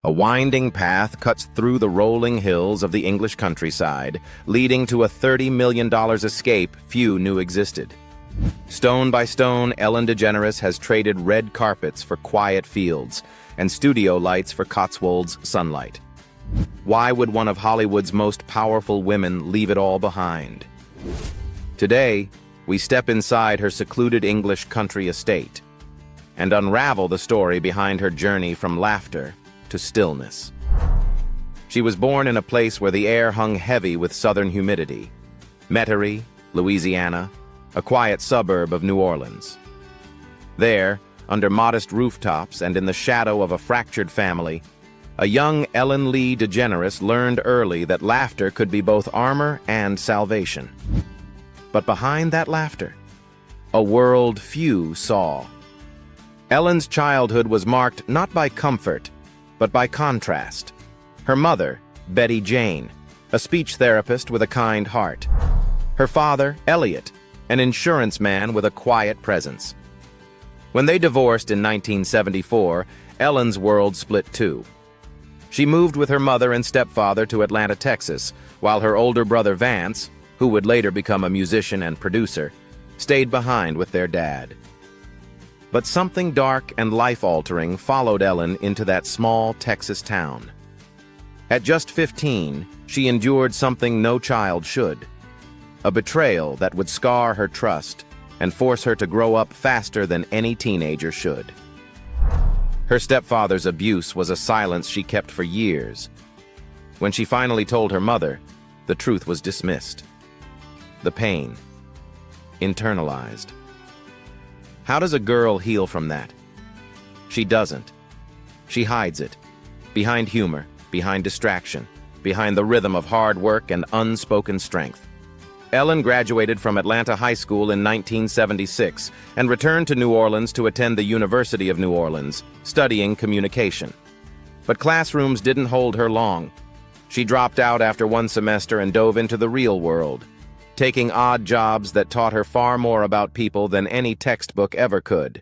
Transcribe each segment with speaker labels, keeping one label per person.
Speaker 1: A winding path cuts through the rolling hills of the English countryside, leading to a $30 million escape few knew existed. Stone by stone, Ellen DeGeneres has traded red carpets for quiet fields and studio lights for Cotswolds sunlight. Why would one of Hollywood's most powerful women leave it all behind? Today, we step inside her secluded English country estate and unravel the story behind her journey from laughter to stillness. She was born in a place where the air hung heavy with southern humidity, Metairie, Louisiana, a quiet suburb of New Orleans. There, under modest rooftops and in the shadow of a fractured family, a young Ellen Lee DeGeneres learned early that laughter could be both armor and salvation. But behind that laughter, a world few saw. Ellen's childhood was marked not by comfort, but by contrast. Her mother, Betty Jane, a speech therapist with a kind heart. Her father, Elliot, an insurance man with a quiet presence. When they divorced in 1974, Ellen's world split too. She moved with her mother and stepfather to Atlanta, Texas, while her older brother Vance, who would later become a musician and producer, stayed behind with their dad. But something dark and life-altering followed Ellen into that small Texas town. At just 15, she endured something no child should. A betrayal that would scar her trust and force her to grow up faster than any teenager should. Her stepfather's abuse was a silence she kept for years. When she finally told her mother, the truth was dismissed. The pain, internalized. How does a girl heal from that? She doesn't. She hides it. Behind humor, behind distraction, behind the rhythm of hard work and unspoken strength. Ellen graduated from Atlanta High School in 1976 and returned to New Orleans to attend the University of New Orleans, studying communication. But classrooms didn't hold her long. She dropped out after one semester and dove into the real world, taking odd jobs that taught her far more about people than any textbook ever could.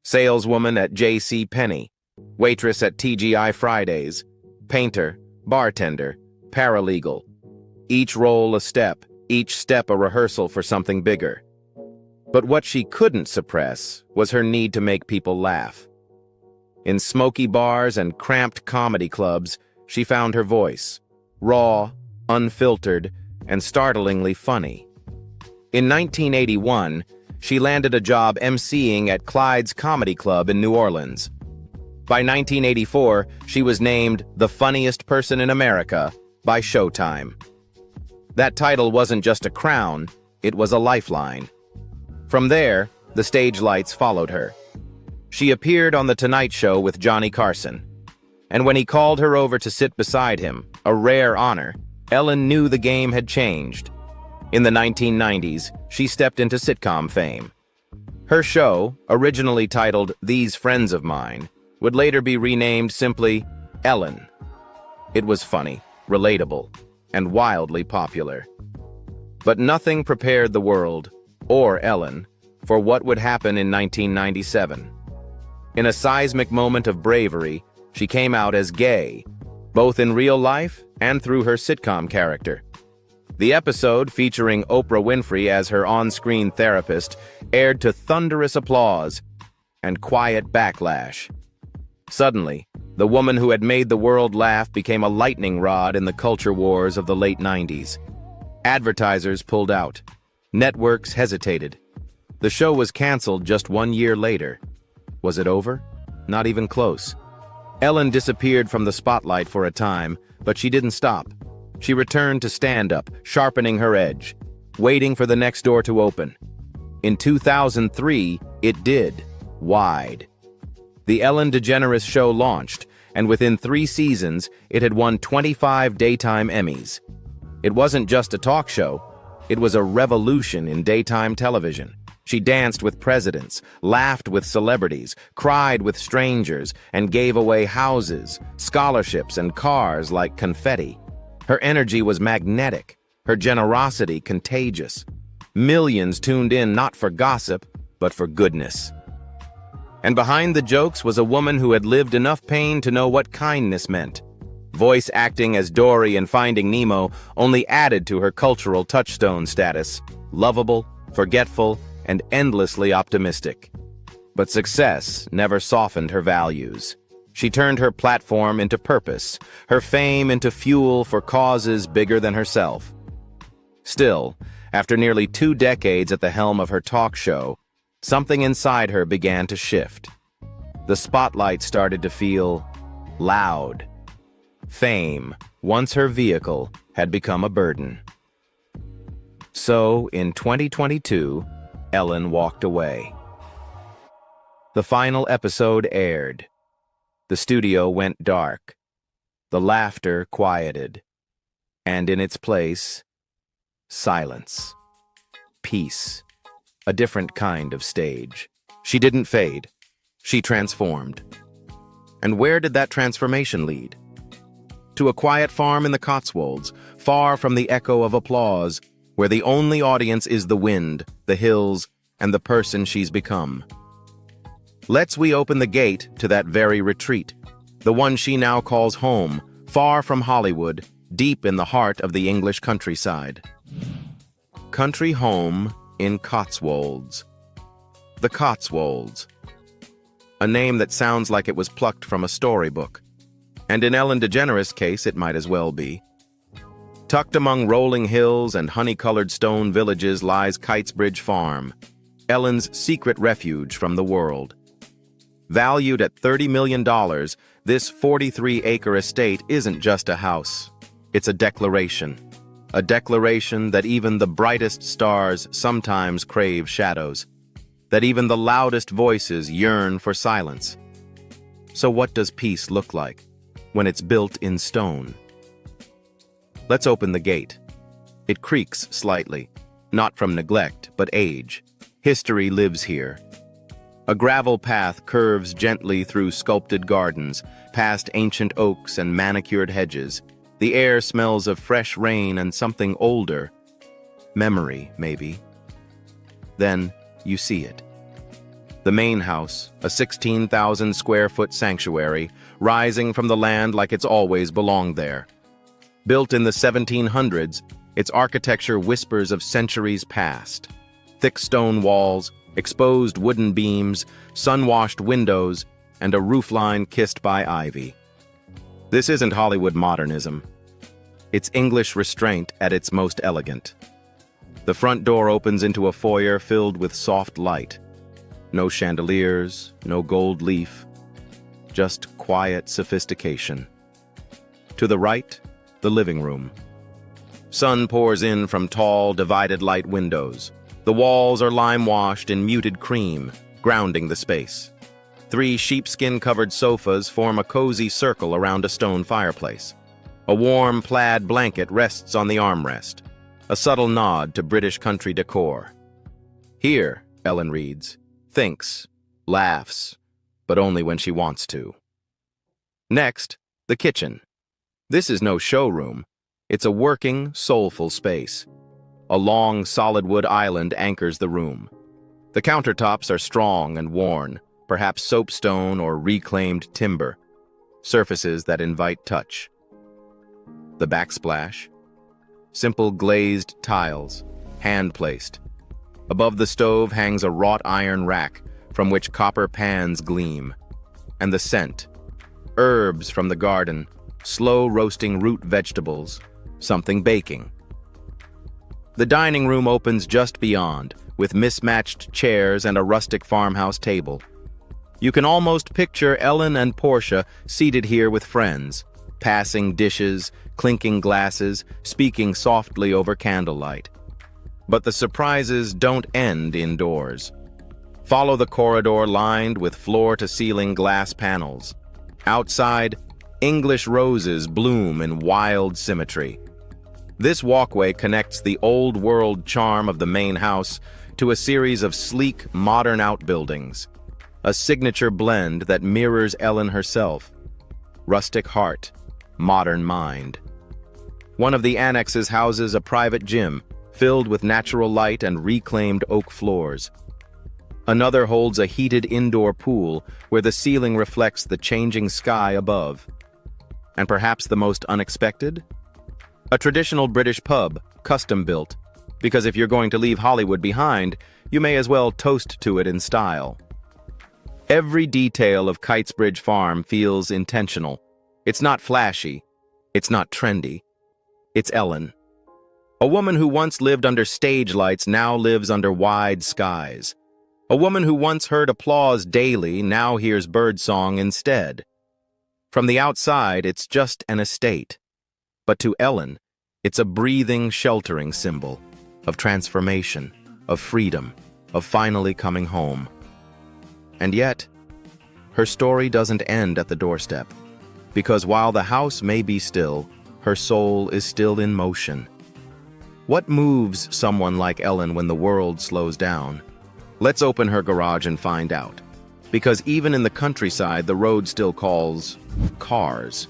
Speaker 1: Saleswoman at J.C. Penney, waitress at TGI Fridays, painter, bartender, paralegal. Each role a step, each step a rehearsal for something bigger. But what she couldn't suppress was her need to make people laugh. In smoky bars and cramped comedy clubs, she found her voice, raw, unfiltered, and startlingly funny. In 1981, she landed a job emceeing at Clyde's Comedy Club in New Orleans. By 1984, she was named the funniest person in America by Showtime. That title wasn't just a crown, it was a lifeline. From there, the stage lights followed her. She appeared on The Tonight Show with Johnny Carson. And when he called her over to sit beside him, a rare honor, Ellen knew the game had changed. In the 1990s, she stepped into sitcom fame. Her show, originally titled These Friends of Mine, would later be renamed simply Ellen. It was funny, relatable, and wildly popular. But nothing prepared the world, or Ellen, for what would happen in 1997. In a seismic moment of bravery, she came out as gay, both in real life and through her sitcom character. The episode, featuring Oprah Winfrey as her on-screen therapist, aired to thunderous applause and quiet backlash. Suddenly, the woman who had made the world laugh became a lightning rod in the culture wars of the late 90s. Advertisers pulled out. Networks hesitated. The show was canceled just 1 year later. Was it over? Not even close. Ellen disappeared from the spotlight for a time, but she didn't stop. She returned to stand-up, sharpening her edge, waiting for the next door to open. In 2003, it did, wide. The Ellen DeGeneres Show launched, and within 3 seasons, it had won 25 daytime Emmys. It wasn't just a talk show, it was a revolution in daytime television. She danced with presidents, laughed with celebrities, cried with strangers, and gave away houses, scholarships, and cars like confetti. Her energy was magnetic, her generosity contagious. Millions tuned in not for gossip, but for goodness. And behind the jokes was a woman who had lived enough pain to know what kindness meant. Voice acting as Dory in Finding Nemo only added to her cultural touchstone status, lovable, forgetful, and endlessly optimistic. But success never softened her values. She turned her platform into purpose, her fame into fuel for causes bigger than herself. Still, after nearly 2 decades at the helm of her talk show, something inside her began to shift. The spotlight started to feel loud. Fame, once her vehicle, had become a burden. So, in 2022, Ellen walked away. The final episode aired. The studio went dark. The laughter quieted. And in its place, silence. Peace. A different kind of stage. She didn't fade. She transformed. And where did that transformation lead? To a quiet farm in the Cotswolds, far from the echo of applause, where the only audience is the wind, the hills, and the person she's become. Let's open the gate to that very retreat, the one she now calls home, far from Hollywood, deep in the heart of the English countryside. Country home in Cotswolds. The Cotswolds. A name that sounds like it was plucked from a storybook. And in Ellen DeGeneres' case, it might as well be. Tucked among rolling hills and honey-colored stone villages lies Kitesbridge Farm, Ellen's secret refuge from the world. Valued at $30 million, this 43-acre estate isn't just a house. It's a declaration that even the brightest stars sometimes crave shadows, that even the loudest voices yearn for silence. So what does peace look like when it's built in stone? Let's open the gate. It creaks slightly, not from neglect, but age. History lives here. A gravel path curves gently through sculpted gardens, past ancient oaks and manicured hedges. The air smells of fresh rain and something older. Memory, maybe. Then you see it. The main house, a 16,000-square-foot sanctuary, rising from the land like it's always belonged there. Built in the 1700s, its architecture whispers of centuries past. Thick stone walls, exposed wooden beams, sun-washed windows, and a roofline kissed by ivy. This isn't Hollywood modernism. It's English restraint at its most elegant. The front door opens into a foyer filled with soft light. No chandeliers, no gold leaf, just quiet sophistication. To the right, the living room. Sun pours in from tall, divided light windows. The walls are lime-washed in muted cream, grounding the space. 3 sheepskin-covered sofas form a cozy circle around a stone fireplace. A warm plaid blanket rests on the armrest, a subtle nod to British country decor. Here, Ellen reads, thinks, laughs, but only when she wants to. Next, the kitchen. This is no showroom. It's a working, soulful space. A long, solid wood island anchors the room. The countertops are strong and worn, perhaps soapstone or reclaimed timber, surfaces that invite touch. The backsplash. Simple glazed tiles, hand-placed. Above the stove hangs a wrought iron rack from which copper pans gleam. And the scent. Herbs from the garden, slow roasting root vegetables, something baking. The dining room opens just beyond, with mismatched chairs and a rustic farmhouse table. You can almost picture Ellen and Portia seated here with friends, passing dishes, clinking glasses, speaking softly over candlelight. But the surprises don't end indoors. Follow the corridor lined with floor-to-ceiling glass panels. Outside, English roses bloom in wild symmetry. This walkway connects the old-world charm of the main house to a series of sleek, modern outbuildings, a signature blend that mirrors Ellen herself. Rustic heart, modern mind. One of the annexes houses a private gym, filled with natural light and reclaimed oak floors. Another holds a heated indoor pool where the ceiling reflects the changing sky above. And perhaps the most unexpected? A traditional British pub, custom-built, because if you're going to leave Hollywood behind, you may as well toast to it in style. Every detail of Kitesbridge Farm feels intentional. It's not flashy. It's not trendy. It's Ellen. A woman who once lived under stage lights now lives under wide skies. A woman who once heard applause daily now hears birdsong instead. From the outside, it's just an estate. But to Ellen, it's a breathing, sheltering symbol of transformation, of freedom, of finally coming home. And yet, her story doesn't end at the doorstep, because while the house may be still, her soul is still in motion. What moves someone like Ellen when the world slows down? Let's open her garage and find out. Because even in the countryside, the road still calls cars.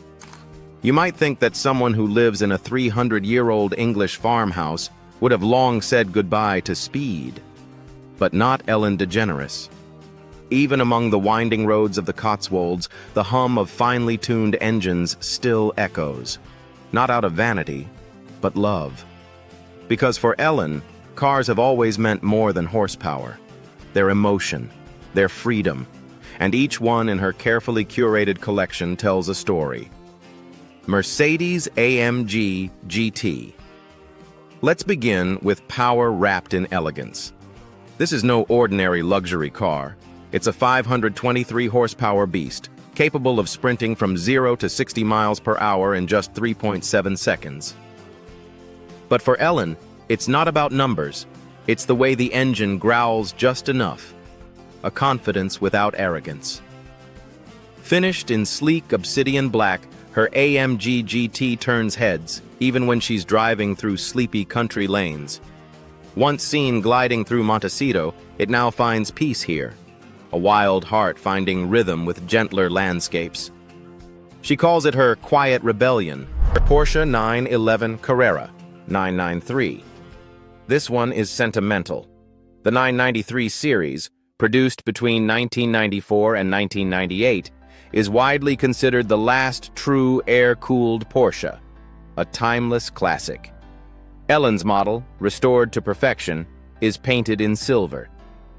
Speaker 1: You might think that someone who lives in a 300-year-old English farmhouse would have long said goodbye to speed. But not Ellen DeGeneres. Even among the winding roads of the Cotswolds, the hum of finely tuned engines still echoes. Not out of vanity, but love. Because for Ellen, cars have always meant more than horsepower. Their emotion, their freedom, and each one in her carefully curated collection tells a story. Mercedes-AMG GT. Let's begin with power wrapped in elegance. This is no ordinary luxury car. It's a 523 horsepower beast, capable of sprinting from 0 to 60 miles per hour in just 3.7 seconds. But for Ellen, it's not about numbers. It's the way the engine growls just enough. A confidence without arrogance. Finished in sleek obsidian black, her AMG GT turns heads, even when she's driving through sleepy country lanes. Once seen gliding through Montecito, it now finds peace here. A wild heart finding rhythm with gentler landscapes. She calls it her quiet rebellion, her Porsche 911 Carrera 993. This one is sentimental. The 993 series, produced between 1994 and 1998, is widely considered the last true air-cooled Porsche, a timeless classic. Ellen's model, restored to perfection, is painted in silver.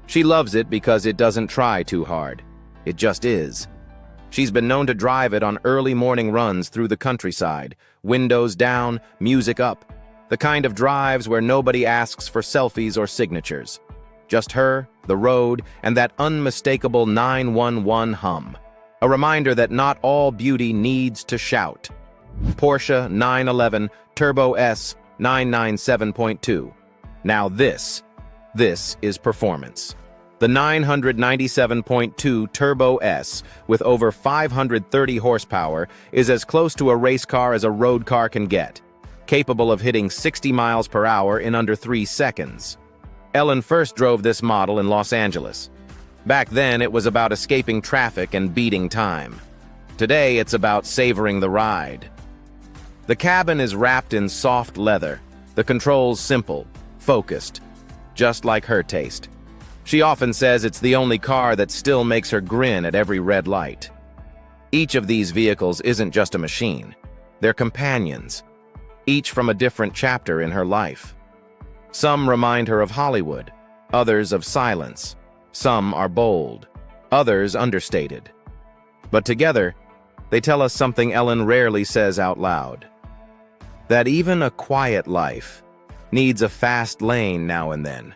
Speaker 1: She loves it because it doesn't try too hard. It just is. She's been known to drive it on early morning runs through the countryside, windows down, music up, the kind of drives where nobody asks for selfies or signatures. Just her, the road, and that unmistakable 911 hum. A reminder that not all beauty needs to shout. Porsche 911 Turbo S 997.2. Now this is performance. The 997.2 Turbo S, with over 530 horsepower, is as close to a race car as a road car can get, capable of hitting 60 miles per hour in under 3 seconds. Ellen first drove this model in Los Angeles. Back then, it was about escaping traffic and beating time. Today, it's about savoring the ride. The cabin is wrapped in soft leather, the controls simple, focused, just like her taste. She often says it's the only car that still makes her grin at every red light. Each of these vehicles isn't just a machine. They're companions, each from a different chapter in her life. Some remind her of Hollywood, others of silence. Some are bold, others understated. But together, they tell us something Ellen rarely says out loud. That even a quiet life needs a fast lane now and then.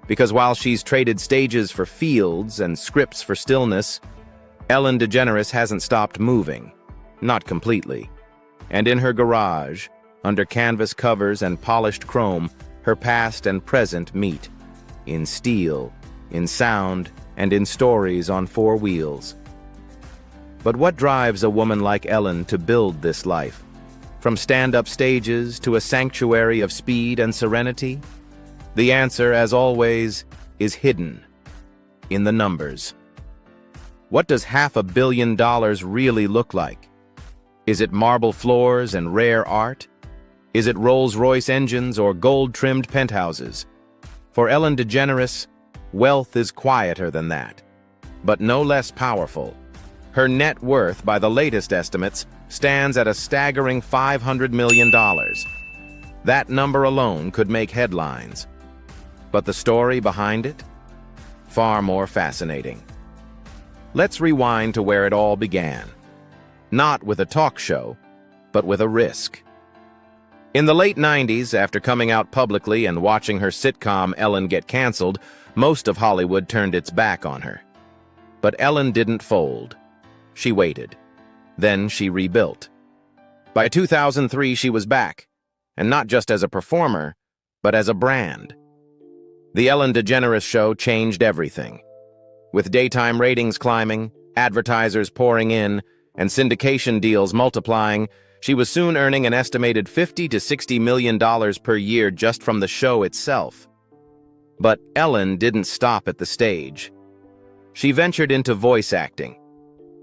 Speaker 1: Because while she's traded stages for fields and scripts for stillness, Ellen DeGeneres hasn't stopped moving. Not completely. And in her garage, under canvas covers and polished chrome, her past and present meet. In steel, in sound, and in stories on 4 wheels. But what drives a woman like Ellen to build this life? From stand-up stages to a sanctuary of speed and serenity? The answer, as always, is hidden in the numbers. What does $500 million really look like? Is it marble floors and rare art? Is it Rolls-Royce engines or gold-trimmed penthouses? For Ellen DeGeneres, wealth is quieter than that, but no less powerful. Her net worth, by the latest estimates, stands at a staggering $500 million. That number alone could make headlines. But the story behind it? Far more fascinating. Let's rewind to where it all began. Not with a talk show, but with a risk. In the late 90s, after coming out publicly and watching her sitcom Ellen get canceled, most of Hollywood turned its back on her. But Ellen didn't fold. She waited. Then she rebuilt. By 2003, she was back, and not just as a performer, but as a brand. The Ellen DeGeneres Show changed everything. With daytime ratings climbing, advertisers pouring in, and syndication deals multiplying, she was soon earning an estimated $50 to $60 million per year just from the show itself. But Ellen didn't stop at the stage. She ventured into voice acting,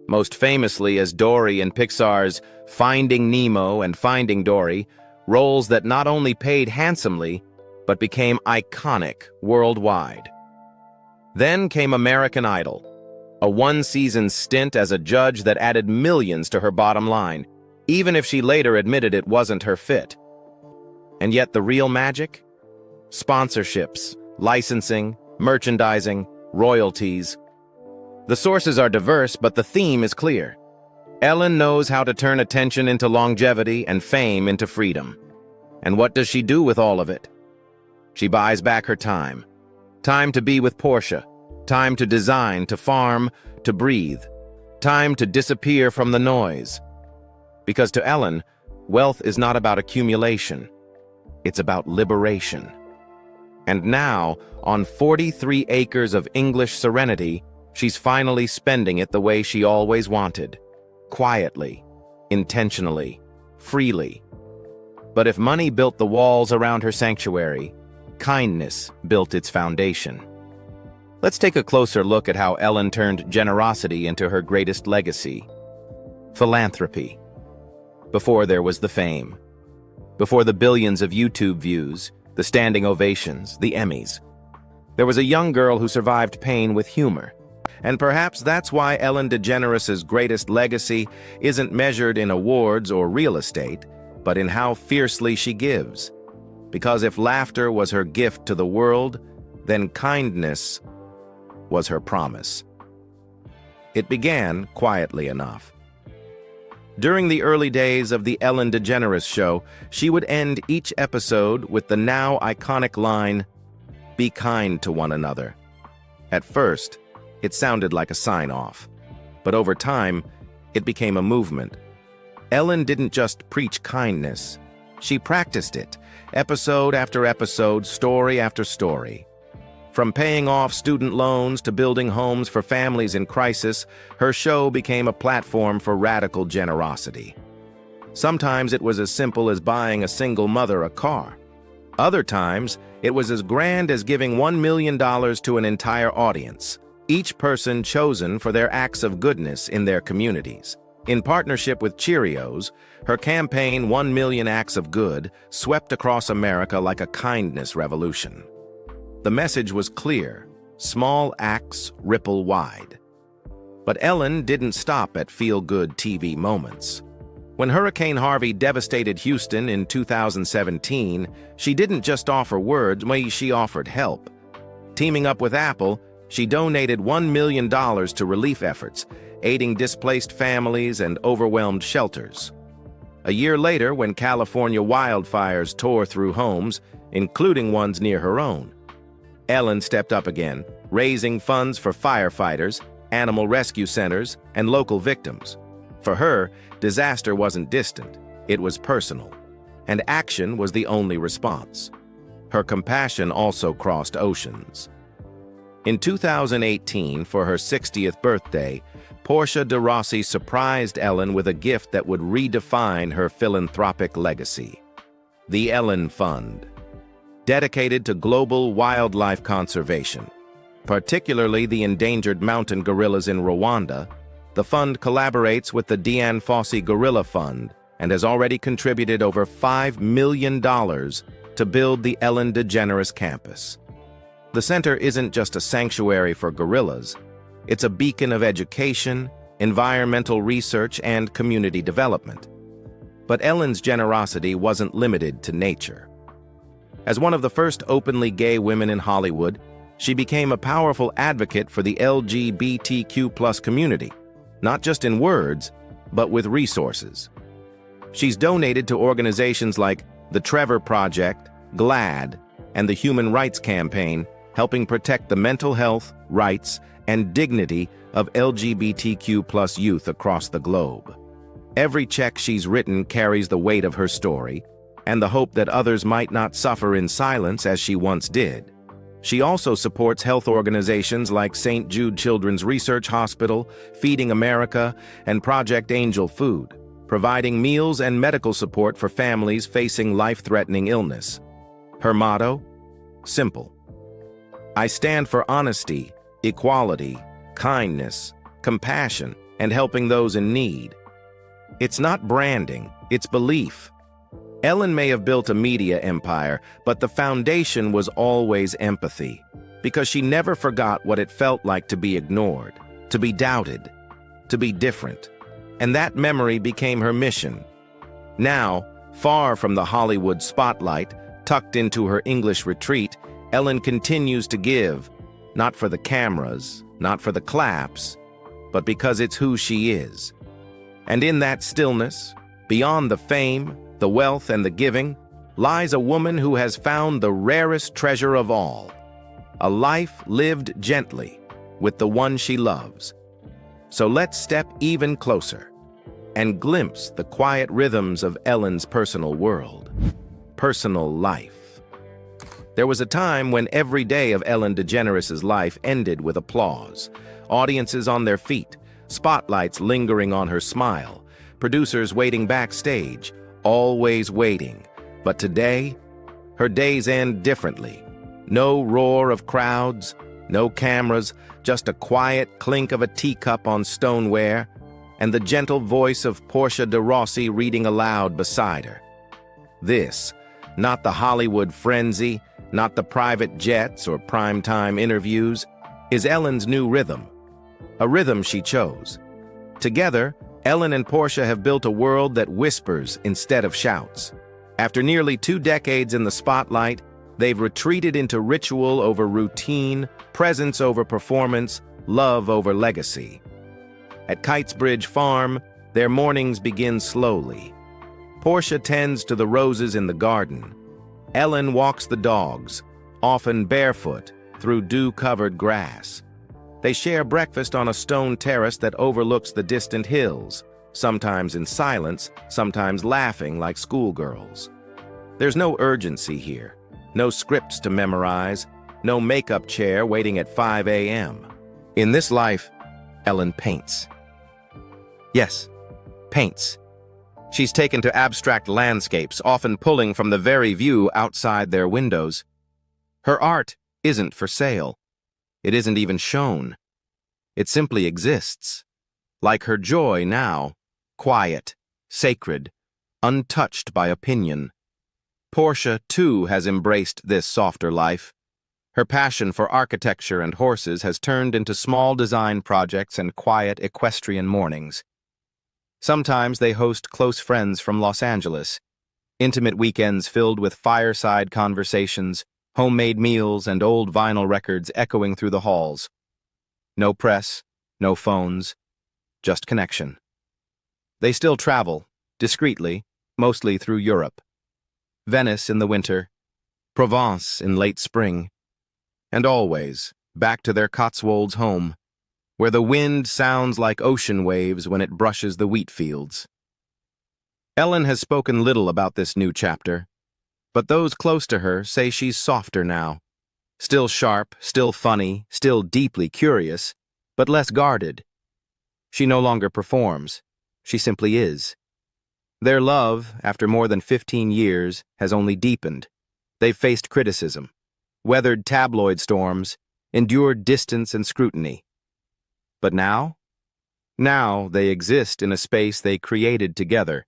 Speaker 1: most famously as Dory in Pixar's Finding Nemo and Finding Dory, roles that not only paid handsomely, but became iconic worldwide. Then came American Idol, a one-season stint as a judge that added millions to her bottom line, even if she later admitted it wasn't her fit. And yet the real magic? Sponsorships, licensing, merchandising, royalties. The sources are diverse, but the theme is clear. Ellen knows how to turn attention into longevity and fame into freedom. And what does she do with all of it? She buys back her time. Time to be with Portia. Time to design, to farm, to breathe. Time to disappear from the noise. Because to Ellen, wealth is not about accumulation. It's about liberation. And now, on 43 acres of English serenity, she's finally spending it the way she always wanted. Quietly, intentionally, freely. But if money built the walls around her sanctuary, kindness built its foundation. Let's take a closer look at how Ellen turned generosity into her greatest legacy. Philanthropy. Before there was the fame. Before the billions of YouTube views, the standing ovations, the Emmys. There was a young girl who survived pain with humor. And perhaps that's why Ellen DeGeneres' greatest legacy isn't measured in awards or real estate, but in how fiercely she gives. Because if laughter was her gift to the world, then kindness was her promise. It began quietly enough. During the early days of the Ellen DeGeneres Show, she would end each episode with the now iconic line, "Be kind to one another." At first, it sounded like a sign-off, but over time, it became a movement. Ellen didn't just preach kindness, she practiced it, episode after episode, story after story. From paying off student loans to building homes for families in crisis, her show became a platform for radical generosity. Sometimes it was as simple as buying a single mother a car. Other times, it was as grand as giving $1 million to an entire audience, each person chosen for their acts of goodness in their communities. In partnership with Cheerios, her campaign 1 Million Acts of Good swept across America like a kindness revolution. The message was clear: small acts ripple wide. But Ellen didn't stop at feel-good TV moments. When Hurricane Harvey devastated Houston in 2017, she didn't just offer words, she offered help. Teaming up with Apple, she donated $1 million to relief efforts, aiding displaced families and overwhelmed shelters. A year later, when California wildfires tore through homes, including ones near her own, Ellen stepped up again, raising funds for firefighters, animal rescue centers, and local victims. For her, disaster wasn't distant, it was personal, and action was the only response. Her compassion also crossed oceans. In 2018, for her 60th birthday, Portia de Rossi surprised Ellen with a gift that would redefine her philanthropic legacy: the Ellen Fund. Dedicated to global wildlife conservation, particularly the endangered mountain gorillas in Rwanda, the fund collaborates with the Dian Fossey Gorilla Fund and has already contributed over $5 million to build the Ellen DeGeneres campus. The center isn't just a sanctuary for gorillas. It's a beacon of education, environmental research, and community development. But Ellen's generosity wasn't limited to nature. As one of the first openly gay women in Hollywood, she became a powerful advocate for the LGBTQ+ community, not just in words, but with resources. She's donated to organizations like the Trevor Project, GLAAD, and the Human Rights Campaign, helping protect the mental health, rights, and dignity of LGBTQ+ youth across the globe. Every check she's written carries the weight of her story and the hope that others might not suffer in silence as she once did. She also supports health organizations like St. Jude Children's Research Hospital, Feeding America, and Project Angel Food, providing meals and medical support for families facing life-threatening illness. Her motto? Simple. I stand for honesty, equality, kindness, compassion, and helping those in need. It's not branding, it's belief. Ellen may have built a media empire, but the foundation was always empathy, because she never forgot what it felt like to be ignored, to be doubted, to be different. And that memory became her mission. Now, far from the Hollywood spotlight, tucked into her English retreat, Ellen continues to give, not for the cameras, not for the claps, but because it's who she is. And in that stillness, beyond the fame, the wealth, and the giving, lies a woman who has found the rarest treasure of all, a life lived gently with the one she loves. So let's step even closer and glimpse the quiet rhythms of Ellen's personal world, personal life. There was a time when every day of Ellen DeGeneres' life ended with applause, audiences on their feet, spotlights lingering on her smile, producers waiting backstage, always waiting. But today, her days end differently. No roar of crowds, no cameras, just a quiet clink of a teacup on stoneware, and the gentle voice of Portia de Rossi reading aloud beside her. This, not the Hollywood frenzy, not the private jets or primetime interviews, is Ellen's new rhythm, a rhythm she chose. Together, Ellen and Portia have built a world that whispers instead of shouts. After nearly 2 decades in the spotlight, they've retreated into ritual over routine, presence over performance, love over legacy. At Kitesbridge Farm, their mornings begin slowly. Portia tends to the roses in the garden. Ellen walks the dogs, often barefoot, through dew-covered grass. They share breakfast on a stone terrace that overlooks the distant hills, sometimes in silence, sometimes laughing like schoolgirls. There's no urgency here, no scripts to memorize, no makeup chair waiting at 5 a.m. In this life, Ellen paints. Yes, paints. She's taken to abstract landscapes, often pulling from the very view outside their windows. Her art isn't for sale. It isn't even shown. It simply exists. Like her joy now, quiet, sacred, untouched by opinion. Portia, too, has embraced this softer life. Her passion for architecture and horses has turned into small design projects and quiet equestrian mornings. Sometimes they host close friends from Los Angeles, intimate weekends filled with fireside conversations, homemade meals, and old vinyl records echoing through the halls. No press, no phones, just connection. They still travel, discreetly, mostly through Europe. Venice in the winter, Provence in late spring, and always back to their Cotswolds home, where the wind sounds like ocean waves when it brushes the wheat fields. Ellen has spoken little about this new chapter, but those close to her say she's softer now. Still sharp, still funny, still deeply curious, but less guarded. She no longer performs. She simply is. Their love, after more than 15 years, has only deepened. They've faced criticism, weathered tabloid storms, endured distance and scrutiny. But now? Now they exist in a space they created together,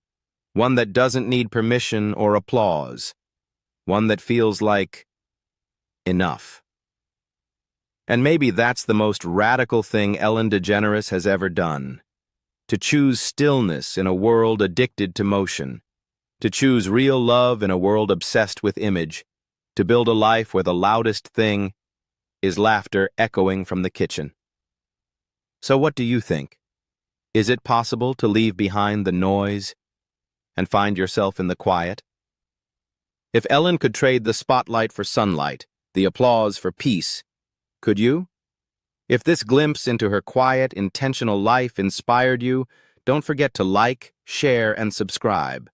Speaker 1: one that doesn't need permission or applause, one that feels like enough. And maybe that's the most radical thing Ellen DeGeneres has ever done. To choose stillness in a world addicted to motion. To choose real love in a world obsessed with image. To build a life where the loudest thing is laughter echoing from the kitchen. So what do you think? Is it possible to leave behind the noise and find yourself in the quiet? If Ellen could trade the spotlight for sunlight, the applause for peace, could you? If this glimpse into her quiet, intentional life inspired you, don't forget to like, share, and subscribe.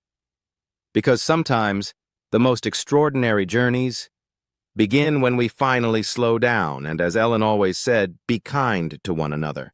Speaker 1: Because sometimes the most extraordinary journeys begin when we finally slow down and, as Ellen always said, be kind to one another.